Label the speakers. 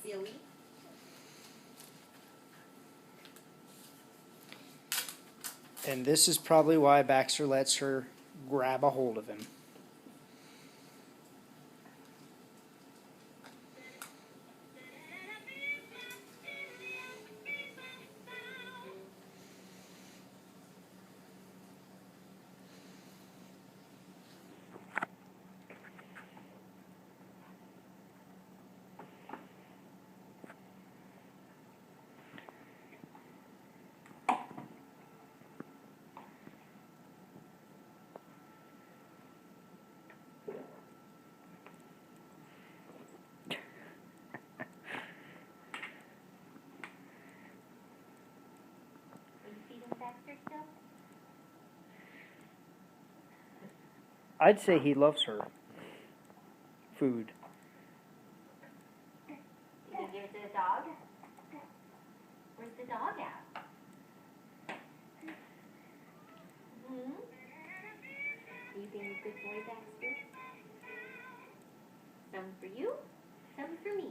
Speaker 1: silly.
Speaker 2: And this is probably why Baxter lets her grab a hold of him. I'd say he loves her. Food.
Speaker 1: You can give it to the dog? Where's the dog at? You being a good boy, Baxter? Some for you, some for me.